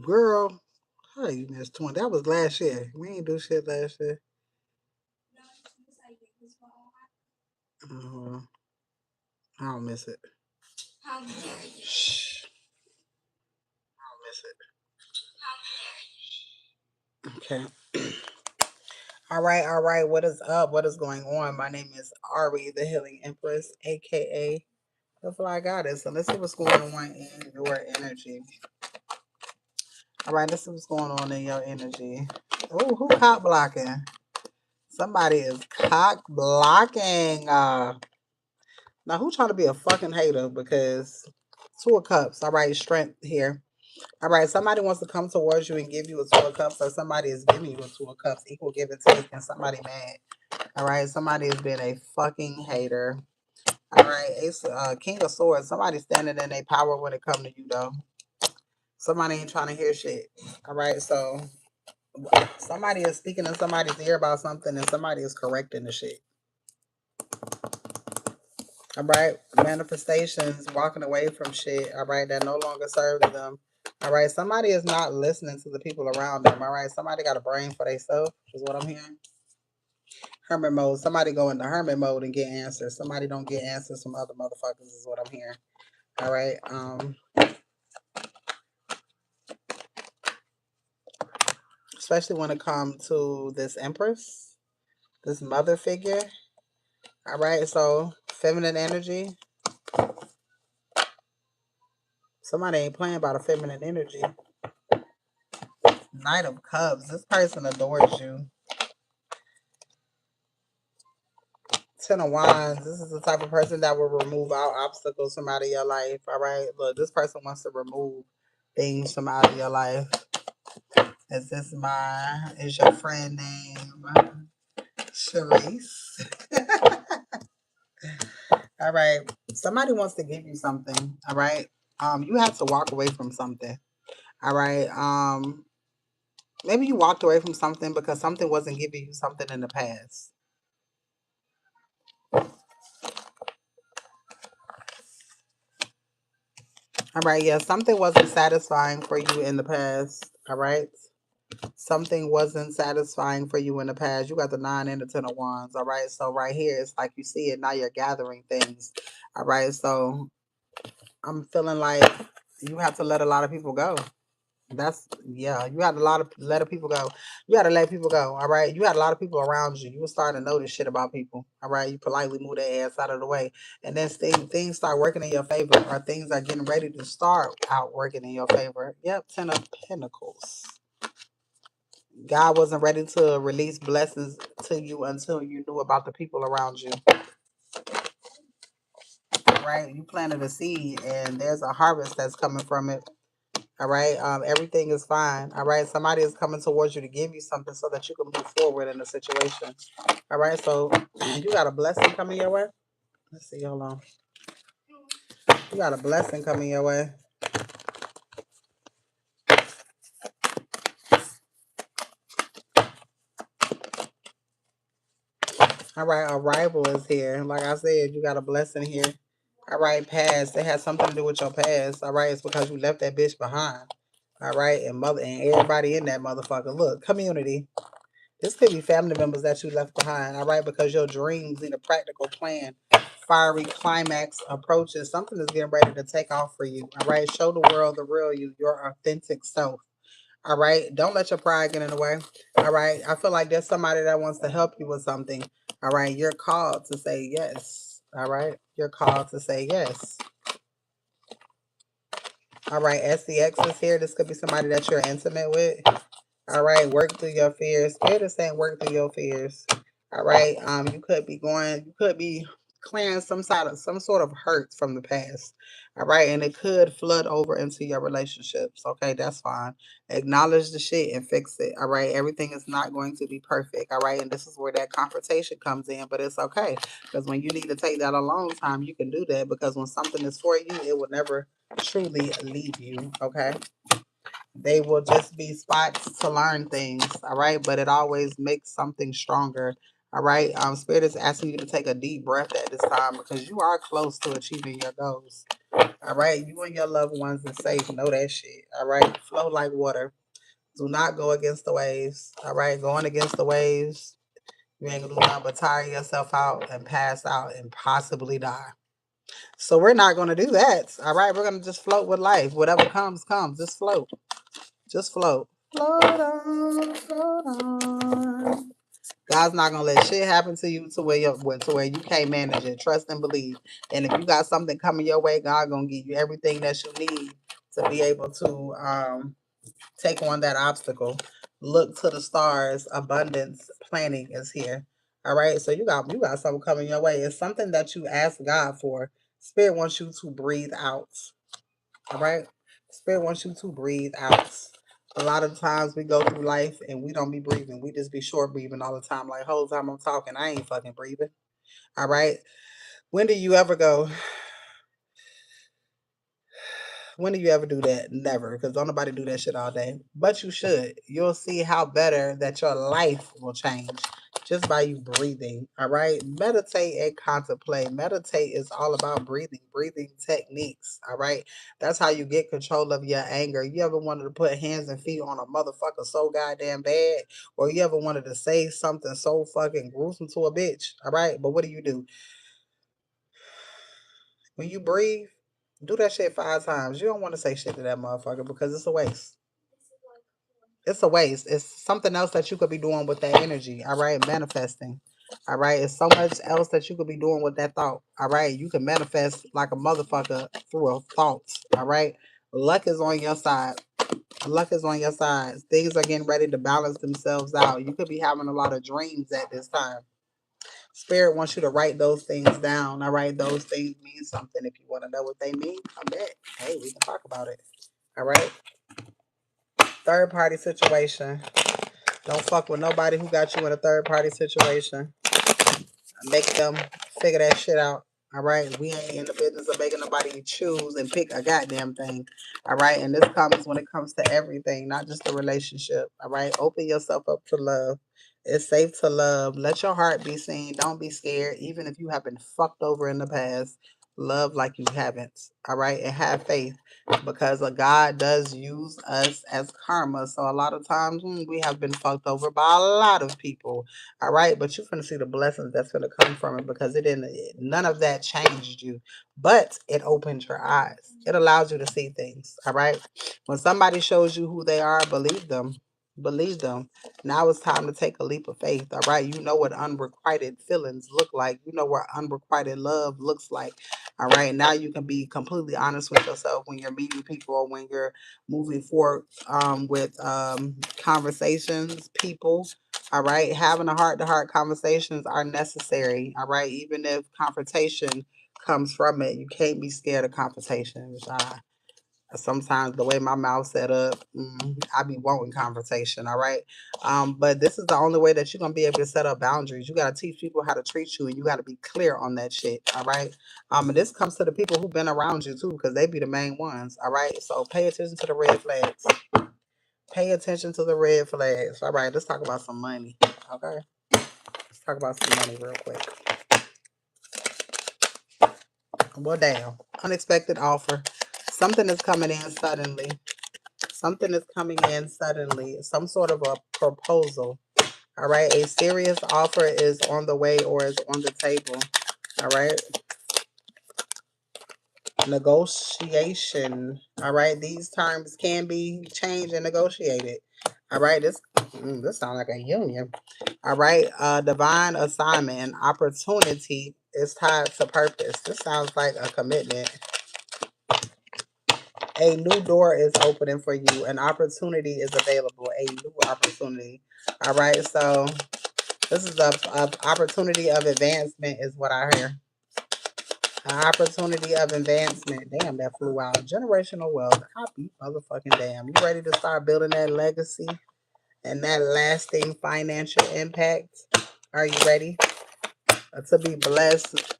Girl, how you missed 20? That was last year. We ain't do shit last year. Uh, I don't miss it. Shh, I don't miss it. Okay. All right. What is up? What is going on? My name is Ari, the Healing Empress, aka the Fly Goddess. So let's see what's going on in your energy. All right, let's see what's going on in your energy. Oh, who cock blocking? Somebody is cock blocking. Now who trying to be a fucking hater? Because Two of Cups. All right, strength here. All right, somebody wants to come towards you and give you a Two of Cups, or somebody is giving you a Two of Cups. Equal give and take, and somebody mad. All right, somebody has been a fucking hater. All right, Ace, King of Swords. Somebody standing in their power when it come to you though. Somebody ain't trying to hear shit. All right, so somebody is speaking in somebody's ear about something, and somebody is correcting the shit. All right, manifestations, walking away from shit. All right, that no longer serves them. All right, somebody is not listening to the people around them. All right, somebody got a brain for themselves, is what I'm hearing. Hermit mode. Somebody go into hermit mode and get answers. Somebody don't get answers from other motherfuckers, is what I'm hearing. All right. Especially when it comes to this empress, this mother figure. All right, so feminine energy. Somebody ain't playing about a feminine energy. Knight of Cups. This person adores you. Ten of Wands. This is the type of person that will remove all obstacles from out of your life. All right. Look, this person wants to remove things from out of your life. Is your friend named Sharice? All right. Somebody wants to give you something. All right. You have to walk away from something. All right. Maybe you walked away from something because something wasn't giving you something in the past. All right, yeah, something wasn't satisfying for you in the past. All right. Something wasn't satisfying for you in the past. You got the 9 and the 10 of wands. All right. So right here, it's like you see it now. You're gathering things. All right. So I'm feeling like you have to let a lot of people go. That's yeah. You had a lot of let people go. You got to let people go. All right. You had a lot of people around you. You were starting to notice shit about people. All right. You politely move their ass out of the way, and then things start working in your favor, or things are getting ready to start out working in your favor. Yep. 10 of Pentacles. God wasn't ready to release blessings to you until you knew about the people around you. All right. You planted a seed, and there's a harvest that's coming from it. All right. Everything is fine. All right. Somebody is coming towards you to give you something so that you can move forward in the situation. All right. So you got a blessing coming your way. Let's see. Hold on. You got a blessing coming your way. All right. Arrival is here. Like I said, you got a blessing here. All right. Past. It has something to do with your past. All right. It's because you left that bitch behind. All right. And everybody in that motherfucker. Look, community. This could be family members that you left behind, all right? Because your dreams need a practical plan. Fiery climax approaches. Something is getting ready to take off for you, all right? Show the world the real you, your authentic self, all right? Don't let your pride get in the way, all right? I feel like there's somebody that wants to help you with something, all right? You're called to say yes, all right? You're called to say yes. All right, SCX is here. This could be somebody that you're intimate with. All right, work through your fears. Spirit is saying work through your fears. All right. You could be clearing some sort of hurt from the past. All right. And it could flood over into your relationships. Okay, that's fine. Acknowledge the shit and fix it. All right. Everything is not going to be perfect. All right. And this is where that confrontation comes in, but it's okay. Because when you need to take that alone time, you can do that because when something is for you, it will never truly leave you. Okay. They will just be spots to learn things, all right? But it always makes something stronger All right. Spirit is asking you to take a deep breath at this time because you are close to achieving your goals. All right. You and your loved ones are safe. Know that shit. All right. Flow like water. Do not go against the waves. All right. Going against the waves, you ain't gonna do nothing but tire yourself out and pass out and possibly die. So we're not gonna do that. All right. We're gonna just float with life. Whatever comes, comes. Just float. Just float. Float on, float on. God's not gonna let shit happen to you to where you can't manage it. Trust and believe. And if you got something coming your way, God gonna give you everything that you need to be able to take on that obstacle. Look to the stars. Abundance planning is here. All right. So you got something coming your way. It's something that you ask God for. Spirit wants you to breathe out. All right. Spirit wants you to breathe out. A lot of times we go through life and we don't be breathing. We just be short breathing all the time. Like, whole time I'm talking, I ain't fucking breathing. All right. When do you ever go? When do you ever do that? Never, because don't nobody do that shit all day. But you should. You'll see how better that your life will change just by you breathing. All right. Meditate and contemplate. Meditate is all about breathing techniques. All right. That's how you get control of your anger. You ever wanted to put hands and feet on a motherfucker so goddamn bad? Or you ever wanted to say something so fucking gruesome to a bitch? All right. But what do? When you breathe, do that shit 5 times. You don't want to say shit to that motherfucker because it's a waste. It's a waste. It's something else that you could be doing with that energy. All right. Manifesting. All right. It's so much else that you could be doing with that thought. All right. You can manifest like a motherfucker through a thought. All right. Luck is on your side. Luck is on your side. Things are getting ready to balance themselves out. You could be having a lot of dreams at this time. Spirit wants you to write those things down. All right, those things mean something. If you want to know what they mean, come back. Hey, we can talk about it. All right. Third party situation. Don't fuck with nobody who got you in a third party situation. Make them figure that shit out. All right. We ain't in the business of making nobody choose and pick a goddamn thing. All right. And this comes when it comes to everything, not just the relationship. All right. Open yourself up to love. It's safe to love. Let your heart be seen. Don't be scared. Even if you have been fucked over in the past, love like you haven't. All right. And have faith because God does use us as karma. So a lot of times we have been fucked over by a lot of people. All right, but you're gonna see the blessings that's gonna come from it because it didn't. None of that changed you, but it opened your eyes. It allows you to see things. All right. When somebody shows you who they are, believe them. Believe them. Now it's time to take a leap of faith. All right. You know what unrequited feelings look like. You know what unrequited love looks like. All right. Now you can be completely honest with yourself when you're meeting people or when you're moving forward with conversations, people. All right. Having a heart to heart conversations are necessary. All right. Even if confrontation comes from it, you can't be scared of confrontation. Which sometimes the way my mouth set up, I be wanting confrontation. All right. But this is the only way that you're going to be able to set up boundaries. You got to teach people how to treat you and you got to be clear on that shit. All right. And this comes to the people who've been around you too, because they be the main ones. All right. So pay attention to the red flags. Pay attention to the red flags. All right, let's talk about some money. Okay, let's talk about some money real quick. Well, damn. Unexpected offer. Something is coming in suddenly. Something is coming in suddenly. Some sort of a proposal. All right, a serious offer is on the way or is on the table. All right. Negotiation. All right, these terms can be changed and negotiated. All right, this sounds like a union. All right, divine assignment and opportunity is tied to purpose. This sounds like a commitment. A new door is opening for you. An opportunity is available. A new opportunity. All right, so this is a opportunity of advancement, is what I hear. An opportunity of advancement. Damn, that flew out. Generational wealth. I be motherfucking damn. You ready to start building that legacy and that lasting financial impact? Are you ready to be blessed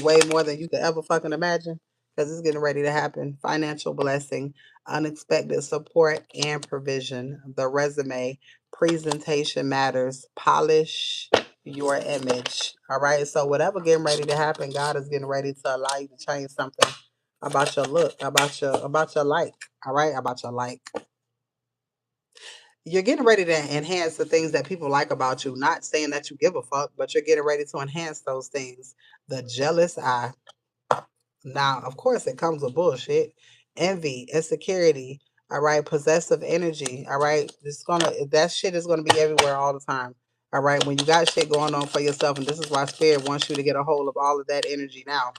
way more than you could ever fucking imagine? Because it's getting ready to happen. Financial blessing, unexpected support and provision. The resume, presentation matters. Polish your image. All right. So whatever getting ready to happen, God is getting ready to allow you to change something about your look, about your like. All right, about your like. You're getting ready to enhance the things that people like about you. Not saying that you give a fuck, but you're getting ready to enhance those things. The jealous eye. Now, of course, it comes with bullshit, envy, insecurity. All right, possessive energy. All right, that shit is gonna be everywhere all the time. All right, when you got shit going on for yourself, and this is why Spirit wants you to get a hold of all of that energy now.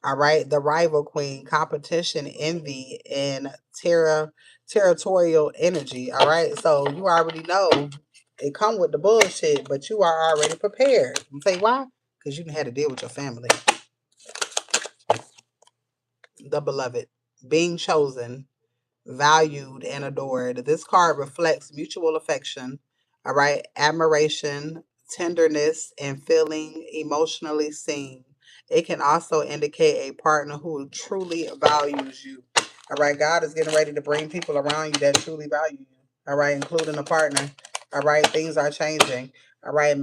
All right, the rival queen, competition, envy, and territorial energy. All right, so you already know it come with the bullshit, but you are already prepared. You say why? Because you didn't have to deal with your family. The beloved, being chosen, valued, and adored. This card reflects mutual affection, all right, admiration, tenderness, and feeling emotionally seen. It can also indicate a partner who truly values you. All right, God is getting ready to bring people around you that truly value you. All right, including a partner. All right, things are changing. All right,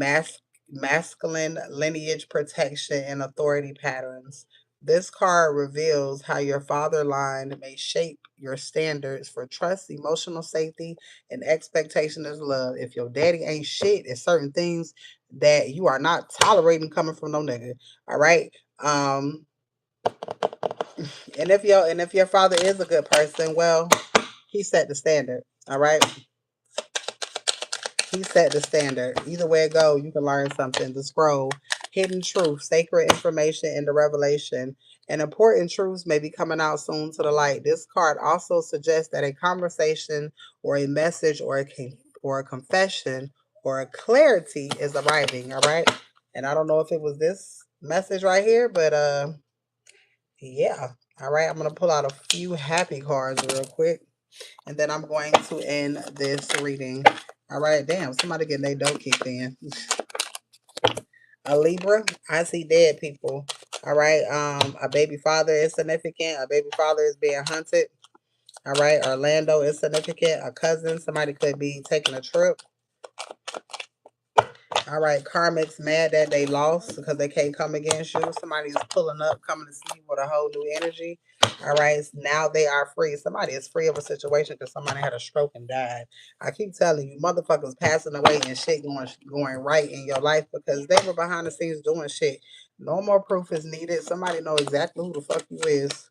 masculine lineage protection and authority patterns. This card reveals how your father line may shape your standards for trust, emotional safety, and expectation of love. If your daddy ain't shit, it's certain things that you are not tolerating coming from no nigga. All right. And if your father is a good person, well, he set the standard. All right. He set the standard. Either way it go, you can learn something. The scroll, hidden truth, sacred information, and the revelation. And important truths may be coming out soon to the light. This card also suggests that a conversation or a message or a confession or a clarity is arriving. All right. And I don't know if it was this message right here, but yeah. All right. I'm gonna pull out a few happy cards real quick. And then I'm going to end this reading. All right, damn, somebody getting their dough kicked in. A Libra, I see dead people. All right, a baby father is significant. A baby father is being hunted. All right, Orlando is significant. A cousin, somebody could be taking a trip. All right, karmics mad that they lost because they can't come against you. Somebody's pulling up, coming to see you with a whole new energy. All right, now they are free. Somebody is free of a situation because somebody had a stroke and died. I keep telling you, motherfuckers passing away and shit going right in your life because they were behind the scenes doing shit. No more proof is needed. Somebody know exactly who the fuck you is.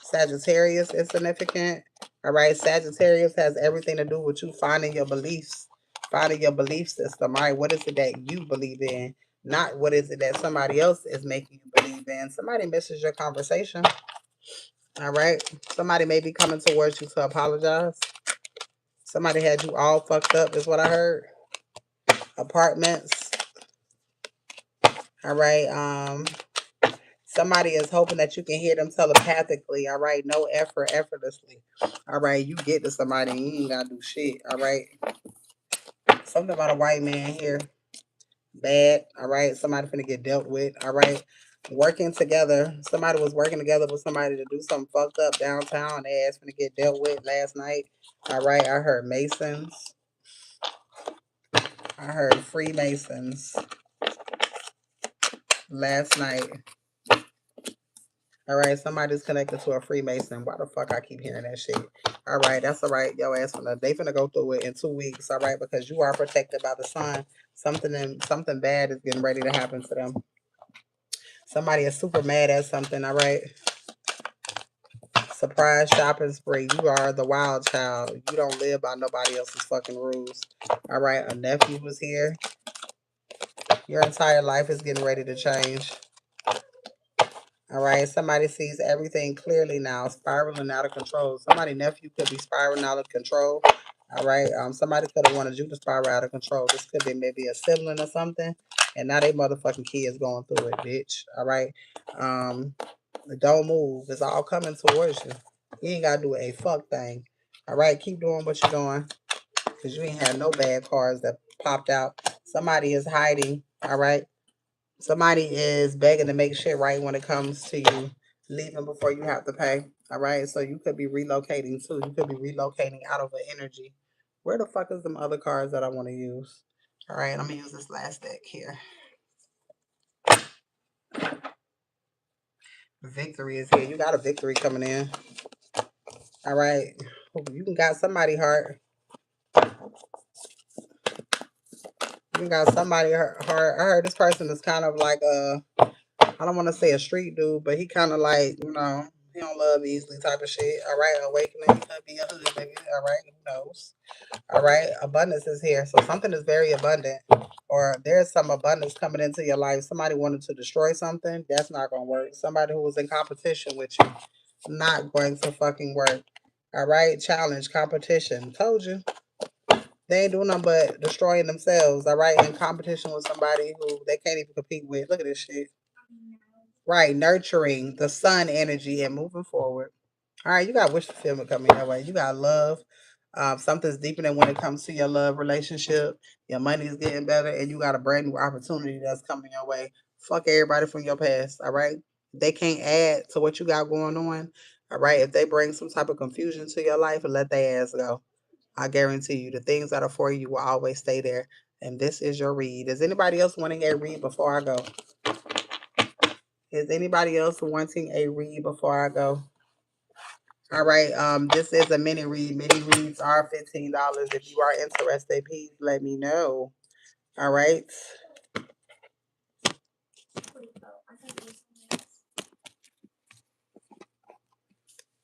Sagittarius is significant. All right, Sagittarius has everything to do with you finding your beliefs, finding your belief system. All right, what is it that you believe in? Not what is it that somebody else is making you believe in. Somebody misses your conversation. All right, somebody may be coming towards you to apologize. Somebody had you all fucked up, is what I heard. Apartments. All right, somebody is hoping that you can hear them telepathically. All right. No effort, effortlessly. All right. You get to somebody and you ain't got to do shit. All right. Something about a white man here. Bad. All right. Somebody finna get dealt with. All right. Working together. Somebody was working together with somebody to do something fucked up downtown. They asked finna get dealt with last night. All right. I heard Masons. I heard Freemasons last night. All right, somebody's connected to a Freemason. Why the fuck I keep hearing that shit? All right, that's all right. Yo ass they finna go through it in 2 weeks. All right, because you are protected by the sun. Something bad is getting ready to happen to them. Somebody is super mad at something. All right. Surprise shopping spree. You are the wild child. You don't live by nobody else's fucking rules. All right, a nephew was here. Your entire life is getting ready to change. All right, somebody sees everything clearly now, spiraling out of control. Somebody nephew could be spiraling out of control. All right, somebody could have wanted you to spiral out of control. This could be maybe a sibling or something, and now they motherfucking kids going through it, bitch. All right, don't move. It's all coming towards you. You ain't gotta do a fuck thing. All right, keep doing what you're doing, cause you ain't had no bad cards that popped out. Somebody is hiding. All right. Somebody is begging to make shit right when it comes to you leaving before you have to pay. All right. So you could be relocating too. You could be relocating out of an energy. Where the fuck is them other cards that I want to use? All right, I'm gonna use this last deck here. Victory is here. You got a victory coming in. All right. You can got somebody heart. You got somebody heart. I heard this person is kind of like I don't want to say a street dude, but he kind of like, he don't love easily type of shit. All right, awakening could be a hood nigga. All right, who knows? All right, abundance is here. So something is very abundant, or there's some abundance coming into your life. Somebody wanted to destroy something. That's not going to work. Somebody who was in competition with you, not going to fucking work. All right, challenge, competition. Told you. They ain't doing nothing but destroying themselves. All right, in competition with somebody who they can't even compete with. Look at this shit. Right, nurturing the sun energy and moving forward. All right, you got wish fulfillment coming your way. You got love. Something's deepening when it comes to your love relationship. Your money is getting better, and you got a brand new opportunity that's coming your way. Fuck everybody from your past. All right, they can't add to what you got going on. All right, if they bring some type of confusion to your life, let their ass go. I guarantee you, the things that are for you will always stay there. And this is your read. Is anybody else wanting a read before I go? Is anybody else wanting a read before I go? All right. This is a mini read. Mini reads are $15. If you are interested, please let me know. All right.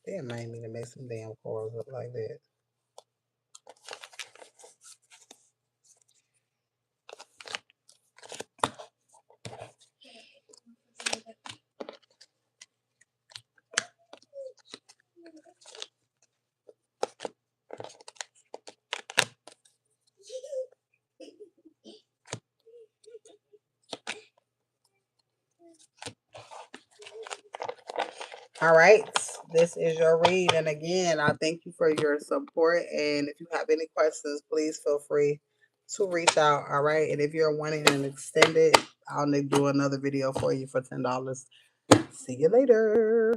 Damn, I ain't mean to make some damn cards up like that. All right. This is your read. And again, I thank you for your support. And if you have any questions, please feel free to reach out. All right. And if you're wanting an extended, I'll do another video for you for $10. See you later.